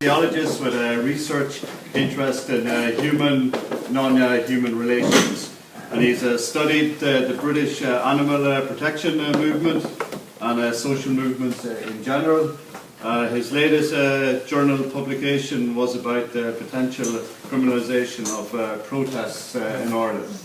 Sociologist with a research interest in human, non-human relations, and he's studied the British animal protection movement and social movements in general. His latest journal publication was about the potential criminalisation of protests in Ireland.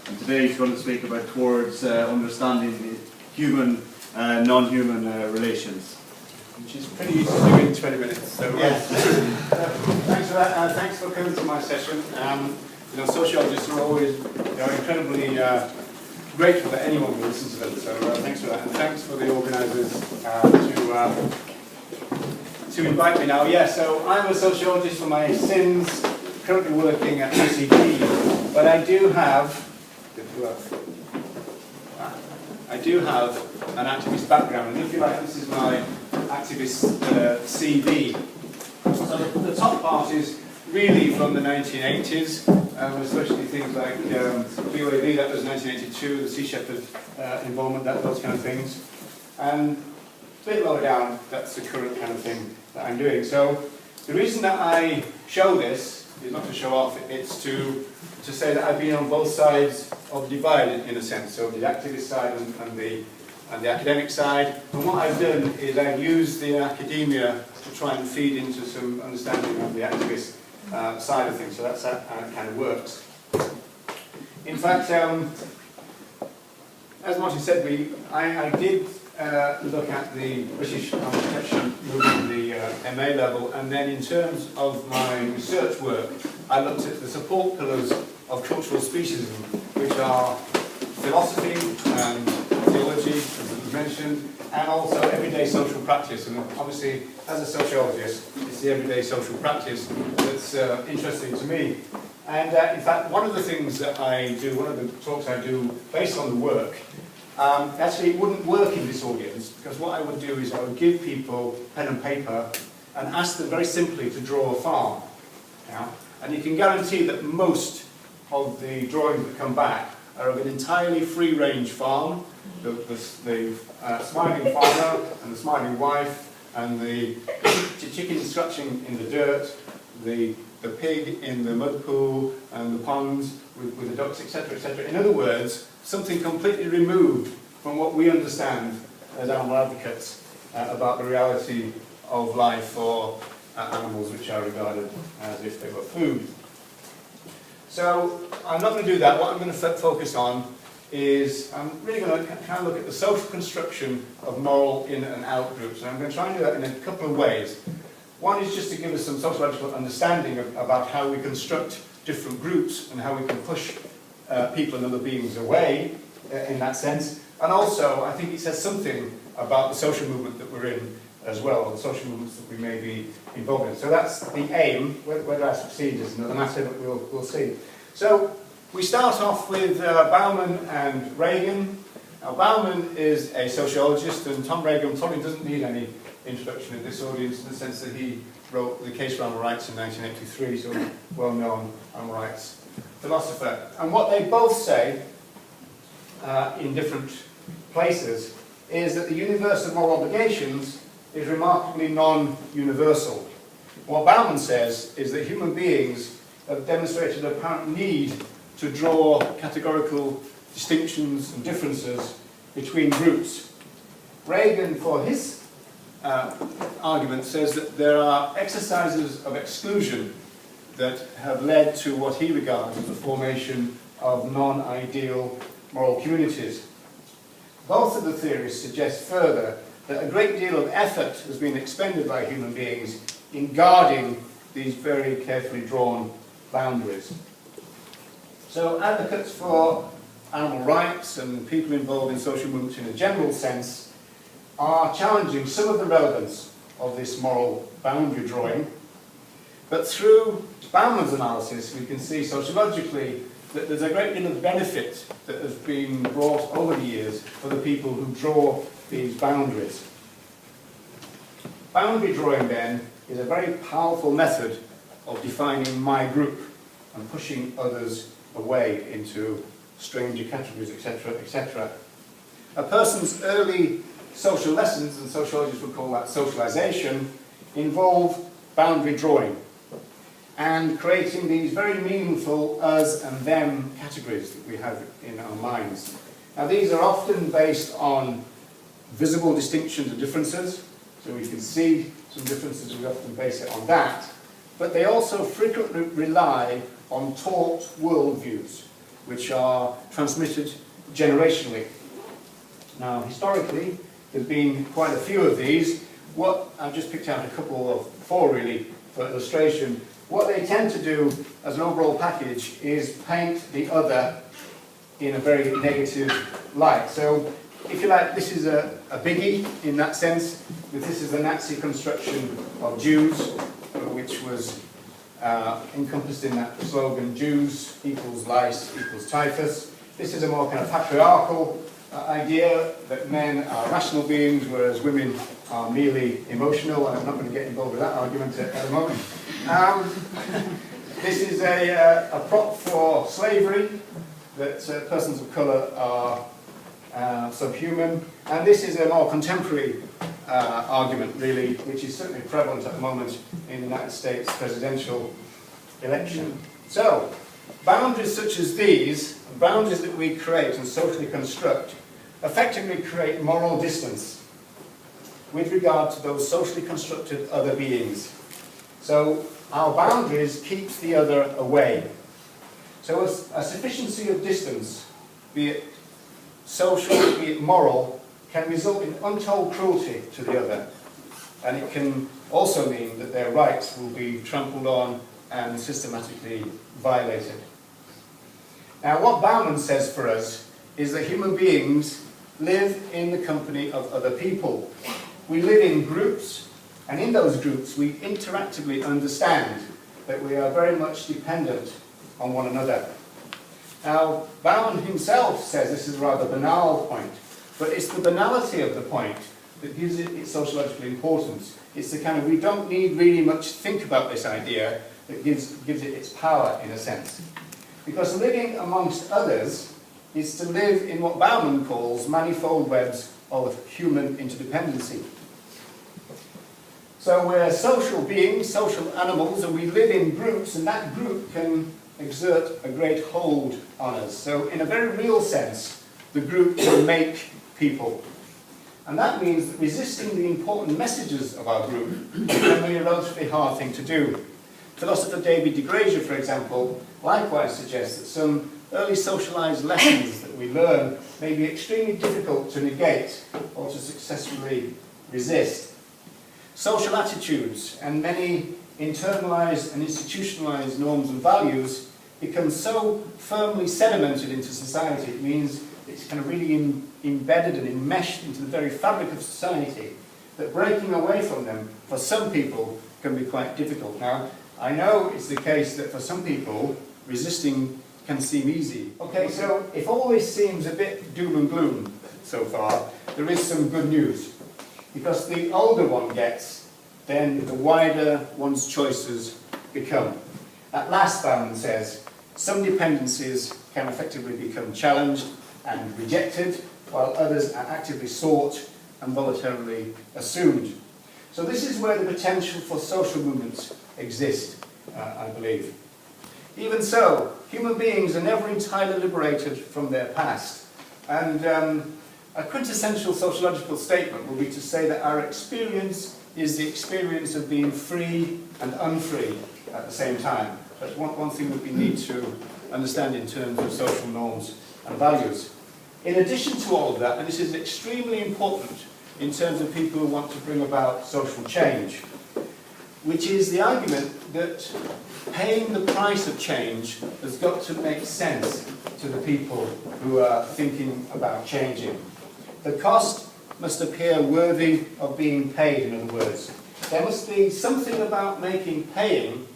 And today he's going to speak about towards understanding the human, non-human relations. Which is pretty easy to do in 20 minutes. So, yes. Thanks for that. Thanks for coming to my session. Sociologists are always incredibly grateful that anyone will listen to them. So thanks for that, and thanks for the organisers to invite me now. Yeah, so I'm a sociologist for my sins, currently working at UCD, but I do have an activist background, and if you like, this is my activist CV. So the top part is really from the 1980s, especially things like BOAV, that was 1982, the Sea Shepherd involvement, those kind of things. And a bit lower down, that's the current kind of thing that I'm doing. So the reason that I show this is not to show off, it's to say that I've been on both sides of the divide in a sense, so the activist side and the academic side. And what I've done is I've used the academia to try and feed into some understanding of the activist side of things. So that's how it kind of works. In fact, as Martin said, I did look at the British animal protection movement, the MA level, and then in terms of my research work, I looked at the support pillars of cultural speciesism, which are philosophy and theology, as was mentioned, and also everyday social practice. And obviously, as a sociologist, it's the everyday social practice that's interesting to me. And in fact, one of the things that I do, one of the talks I do based on the work, actually it wouldn't work in this audience, because what I would do is I would give people pen and paper and ask them very simply to draw a farm. Yeah? And you can guarantee that most of the drawings that come back are of an entirely free-range farm. The smiling farmer and the smiling wife, and the chicken scratching in the dirt, the pig in the mud pool, and the ponds with the ducks, etc., etc. In other words, something completely removed from what we understand as animal advocates about the reality of life for animals which are regarded as if they were food. So I'm not going to do that. What I'm going to focus on is I'm really going to kind of look at the social construction of moral in and out groups. And I'm going to try and do that in a couple of ways. One is just to give us some sociological understanding about how we construct different groups and how we can push people and other beings away in that sense. And also, I think it says something about the social movement that we're in as well, or the social movements that we may be involved in. So that's the aim. Whether I succeed is another matter, but we'll see. So we start off with Bauman and Regan. Now, Bauman is a sociologist, and Tom Regan probably doesn't need any introduction in this audience in the sense that he wrote The Case for Animal Rights in 1983, so well-known animal rights philosopher. And what they both say in different places is that the universe of moral obligations is remarkably non-universal. What Bauman says is that human beings have demonstrated an apparent need to draw categorical distinctions and differences between groups. Regan, for his argument, says that there are exercises of exclusion that have led to what he regards as the formation of non-ideal moral communities. Both of the theories suggest further that a great deal of effort has been expended by human beings in guarding these very carefully drawn boundaries. So advocates for animal rights and people involved in social movements in a general sense are challenging some of the relevance of this moral boundary drawing. But through Bauman's analysis, we can see sociologically that there's a great deal of benefit that has been brought over the years for the people who draw these boundaries. Boundary drawing, then, is a very powerful method of defining my group and pushing others away into stranger categories, etc., etc. A person's early social lessons, and sociologists would call that socialization, involve boundary drawing and creating these very meaningful us and them categories that we have in our minds. Now these are often based on visible distinctions and differences, so we can see some differences, we often base it on that, but they also frequently rely on taught worldviews, which are transmitted generationally. Now historically, there's been quite a few of these. What I've just picked out a couple of four really for illustration. What they tend to do as an overall package is paint the other in a very negative light. So if you like, this is a biggie in that sense. This is the Nazi construction of Jews, which was encompassed in that slogan, Jews equals lice equals typhus. This is a more kind of patriarchal idea that men are rational beings, whereas women are merely emotional, and I'm not going to get involved with that argument at the moment. This is a prop for slavery, that persons of colour are subhuman, and this is a more contemporary argument, really, which is certainly prevalent at the moment in the United States presidential election. So, boundaries such as these, boundaries that we create and socially construct, effectively create moral distance with regard to those socially constructed other beings. So our boundaries keeps the other away. So a sufficiency of distance, be it social, be it moral, can result in untold cruelty to the other. And it can also mean that their rights will be trampled on and systematically violated. Now what Bauman says for us is that human beings live in the company of other people. We live in groups, and in those groups we interactively understand that we are very much dependent on one another. Now, Bauman himself says this is a rather banal point, but it's the banality of the point that gives it its sociological importance. It's the kind of, we don't need really much think about this idea that gives it its power, in a sense. Because living amongst others is to live in what Bauman calls manifold webs of human interdependency. So we're social beings, social animals, and we live in groups, and that group can exert a great hold on us. So in a very real sense, the group can make people. And that means that resisting the important messages of our group can be a relatively hard thing to do. Philosopher David de Grazer, for example, likewise suggests that some early socialized lessons that we learn may be extremely difficult to negate or to successfully resist. Social attitudes and many internalized and institutionalized norms and values become so firmly sedimented into society, it means it's kind of really embedded and enmeshed into the very fabric of society, that breaking away from them for some people can be quite difficult. Now, I know it's the case that for some people resisting can seem easy. Okay, so if all this seems a bit doom and gloom so far, there is some good news. Because the older one gets, then the wider one's choices become. At last, Bauman says, some dependencies can effectively become challenged and rejected, while others are actively sought and voluntarily assumed. So this is where the potential for social movements exist, I believe. Even so, human beings are never entirely liberated from their past. And a quintessential sociological statement will be to say that our experience is the experience of being free and unfree at the same time. That's one thing that we need to understand in terms of social norms and values. In addition to all of that, and this is extremely important in terms of people who want to bring about social change, which is the argument that paying the price of change has got to make sense to the people who are thinking about changing. The cost must appear worthy of being paid, in other words. There must be something about making paying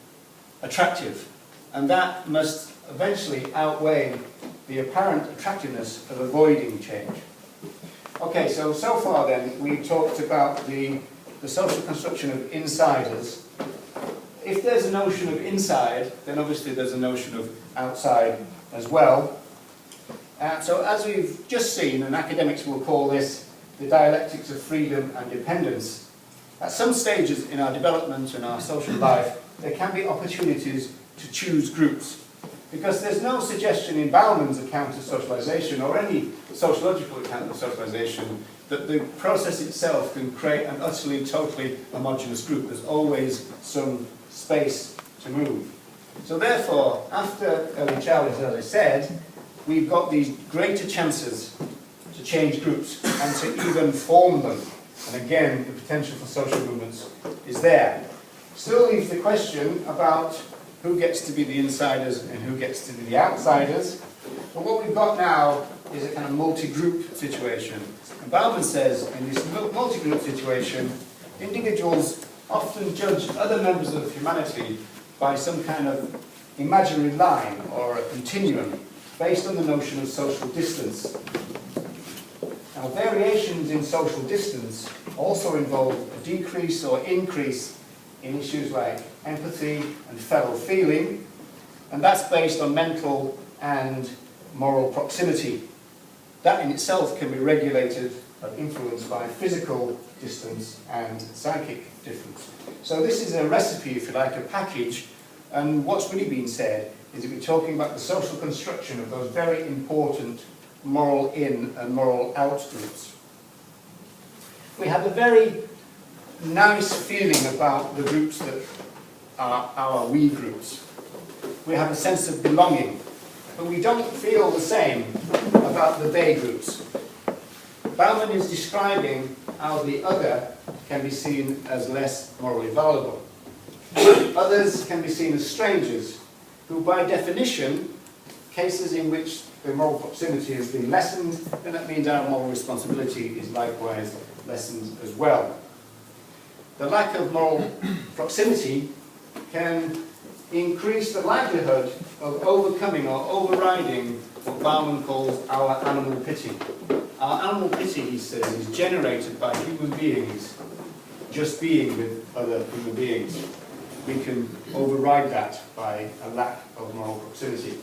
attractive, and that must eventually outweigh the apparent attractiveness of avoiding change. Okay, so far then, we talked about the social construction of insiders. If there's a notion of inside, then obviously there's a notion of outside as well. So as we've just seen, and academics will call this the dialectics of freedom and dependence, At some stages in our development and our social life, there can be opportunities to choose groups. Because there's no suggestion in Bauman's account of socialization or any sociological account of socialization that the process itself can create an utterly, totally homogeneous group. There's always some space to move. So therefore, after early childhood, as I said, we've got these greater chances to change groups and to even form them. And again, the potential for social movements is there. Still leaves the question about who gets to be the insiders and who gets to be the outsiders. But what we've got now is a kind of multi-group situation. And Bauman says in this multi-group situation, individuals often judge other members of humanity by some kind of imaginary line or a continuum based on the notion of social distance. Now, variations in social distance also involve a decrease or increase in issues like empathy and fellow feeling, and that's based on mental and moral proximity. That in itself can be regulated or influenced by physical distance and psychic difference. So this is a recipe, if you like, a package, and what's really been said is that we're talking about the social construction of those very important moral in and moral out groups. We have a very nice feeling about the groups that are our we groups. We have a sense of belonging, but we don't feel the same about the they groups. Bauman is describing how the other can be seen as less morally valuable. Others can be seen as strangers, who by definition, cases in which the moral proximity has been lessened, then that means our moral responsibility is likewise lessened as well. The lack of moral proximity can increase the likelihood of overcoming or overriding what Bauman calls our animal pity. Our animal pity, he says, is generated by human beings just being with other human beings. We can override that by a lack of moral proximity.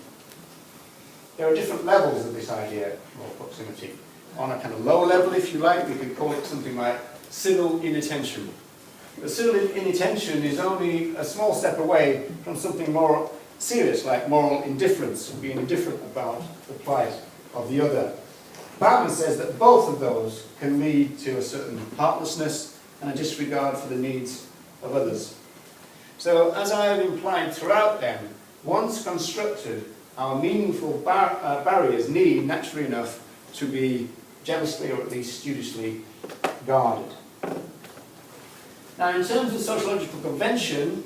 There are different levels of this idea of moral proximity. On a kind of low level, if you like, we could call it something like civil inattention. The civil inattention is only a small step away from something more serious, like moral indifference, being indifferent about the plight of the other. Bauman says that both of those can lead to a certain heartlessness and a disregard for the needs of others. So, as I have implied throughout then, once constructed, our meaningful barriers need, naturally enough, to be jealously or at least studiously guarded. Now, in terms of sociological convention,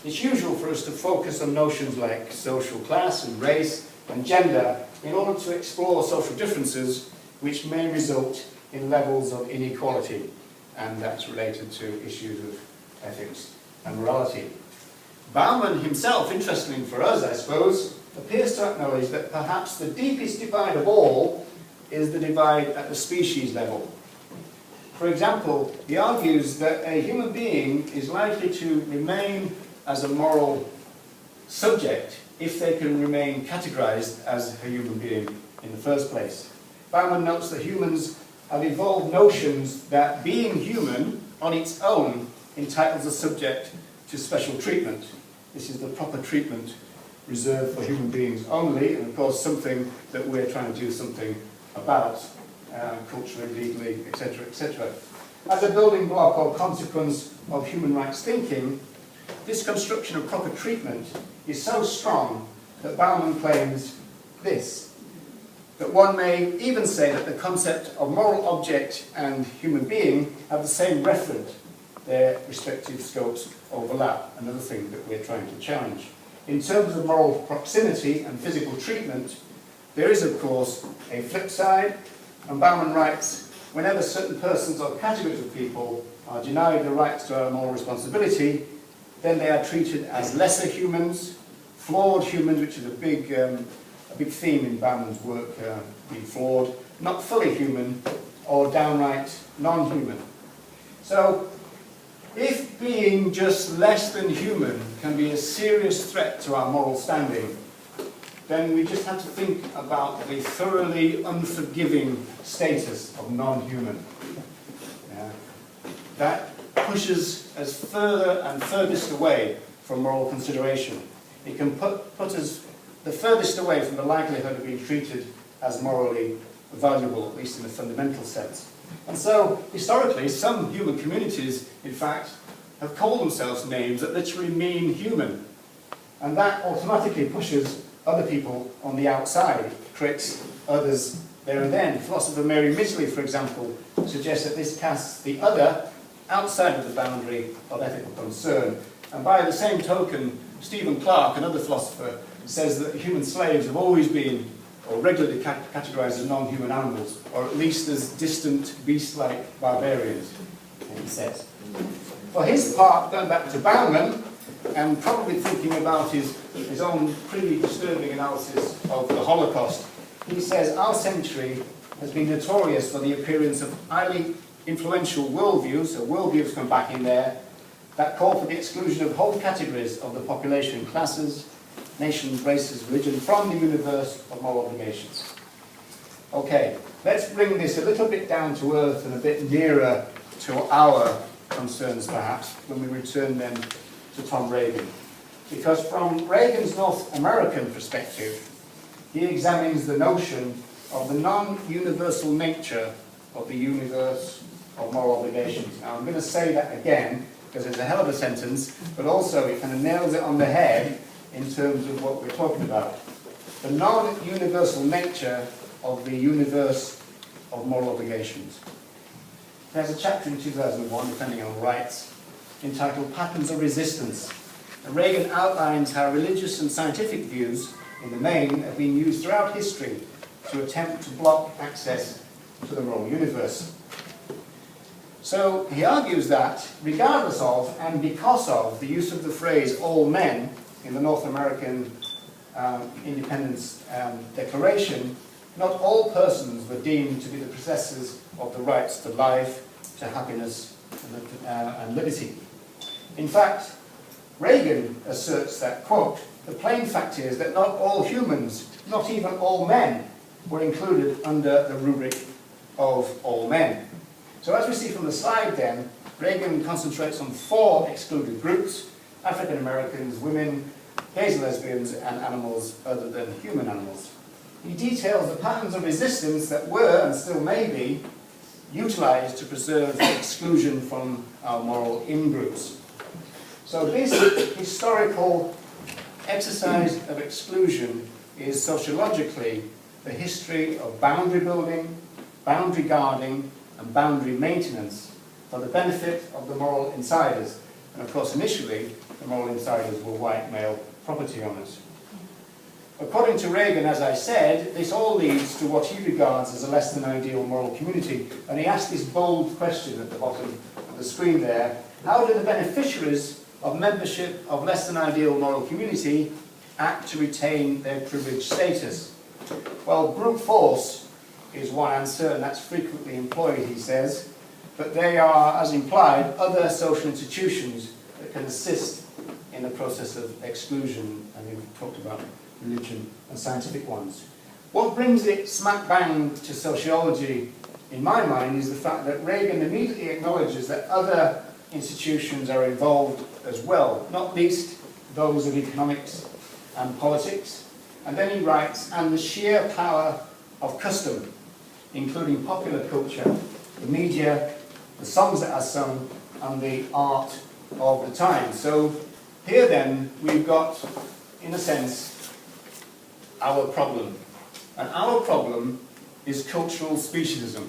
it's usual for us to focus on notions like social class and race and gender in order to explore social differences which may result in levels of inequality, and that's related to issues of ethics and morality. Bauman himself, interestingly for us, I suppose, appears to acknowledge that perhaps the deepest divide of all is the divide at the species level. For example, he argues that a human being is likely to remain as a moral subject if they can remain categorized as a human being in the first place. Bauman notes that humans have evolved notions that being human on its own entitles a subject to special treatment. This is the proper treatment reserved for human beings only, and of course something that we're trying to do something about, culturally, legally, etc., etc. As a building block or consequence of human rights thinking, this construction of proper treatment is so strong that Bauman claims this, that one may even say that the concept of moral object and human being have the same referent. Their respective scopes overlap, another thing that we're trying to challenge. In terms of moral proximity and physical treatment, there is, of course, a flip side, and Bauman writes, whenever certain persons or categories of people are denied the rights to our moral responsibility, then they are treated as lesser humans, flawed humans, which is a big theme in Bauman's work, being flawed, not fully human, or downright non-human. So, if being just less than human can be a serious threat to our moral standing, then we just have to think about the thoroughly unforgiving status of non-human. That pushes us further and furthest away from moral consideration. It can put us the furthest away from the likelihood of being treated as morally valuable, at least in a fundamental sense. And so, historically, some human communities, in fact, have called themselves names that literally mean human. And that automatically pushes other people on the outside, creates others there and then. Philosopher Mary Midgley, for example, suggests that this casts the other outside of the boundary of ethical concern. And by the same token, Stephen Clarke, another philosopher, says that human slaves have always been, or regularly categorized as non-human animals, or at least as distant, beast-like barbarians, he says. For his part, going back to Bauman, and probably thinking about his own pretty disturbing analysis of the Holocaust, he says our century has been notorious for the appearance of highly influential worldviews, so worldviews come back in there, that call for the exclusion of whole categories of the population, classes, nations, races, religion, from the universe of moral obligations. Okay, let's bring this a little bit down to earth and a bit nearer to our concerns, perhaps, when we return then to Tom Regan. Because from Regan's North American perspective, he examines the notion of the non-universal nature of the universe of moral obligations. Now, I'm going to say that again, because it's a hell of a sentence, but also it kind of nails it on the head in terms of what we're talking about. The non-universal nature of the universe of moral obligations. There's a chapter in 2001, depending on rights, entitled Patterns of Resistance. And Regan outlines how religious and scientific views, in the main, have been used throughout history to attempt to block access to the moral universe. So he argues that, regardless of and because of the use of the phrase all men in the North American Independence Declaration, not all persons were deemed to be the possessors of the rights to life, to happiness, and liberty. In fact, Regan asserts that, quote, the plain fact is that not all humans, not even all men, were included under the rubric of all men. So as we see from the slide then, Regan concentrates on 4 excluded groups: African Americans, women, gays and lesbians, and animals other than human animals. He details the patterns of resistance that were, and still may be, utilized to preserve exclusion from our moral in-groups. So this historical exercise of exclusion is sociologically the history of boundary building, boundary guarding, and boundary maintenance for the benefit of the moral insiders. And of course, initially, the moral insiders were white male property owners. According to Regan, as I said, this all leads to what he regards as a less than ideal moral community. And he asked this bold question at the bottom of the screen there: how do the beneficiaries of membership of less than ideal moral community act to retain their privileged status? Well, brute force is one answer, and that's frequently employed, he says, but they are, as implied, other social institutions that can assist in the process of exclusion, and we've talked about religion and scientific ones. What brings it smack bang to sociology, in my mind, is the fact that Regan immediately acknowledges that other institutions are involved as well, not least those of economics and politics. And then he writes, and the sheer power of custom, including popular culture, the media, the songs that are sung, and the art of the time. So here then, we've got, in a sense, our problem. And our problem is cultural speciesism.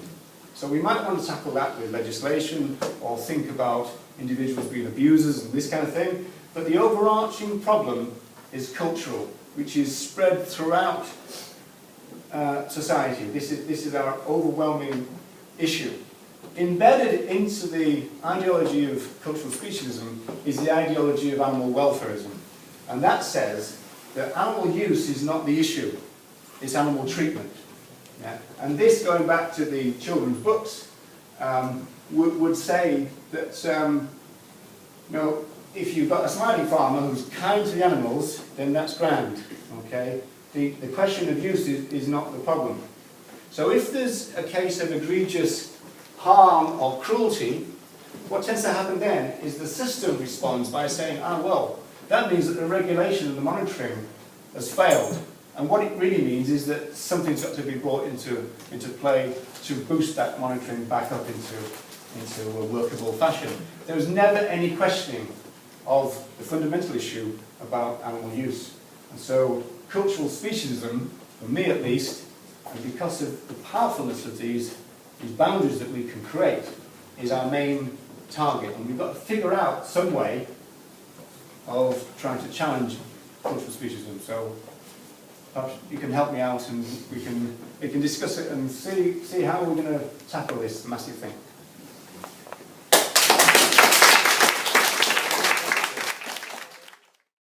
So we might want to tackle that with legislation, or think about individuals being abusers and this kind of thing. But the overarching problem is cultural, which is spread throughout society. This is our overwhelming issue. Embedded into the ideology of cultural speciesism is the ideology of animal welfarism. And that says that animal use is not the issue, it's animal treatment. Yeah? And this, going back to the children's books, would say that if you've got a smiling farmer who's kind to the animals, then that's grand. Okay? The question of use is not the problem. So if there's a case of egregious harm or cruelty, what tends to happen then is the system responds by saying, ah, well, that means that the regulation and the monitoring has failed. And what it really means is that something's got to be brought into play to boost that monitoring back up into a workable fashion. There was never any questioning of the fundamental issue about animal use. And so cultural speciesism, for me at least, and because of the powerfulness of these boundaries that we can create, is our main target. And we've got to figure out some way of trying to challenge cultural speciesism. So perhaps you can help me out and we can discuss it and see how we're going to tackle this massive thing.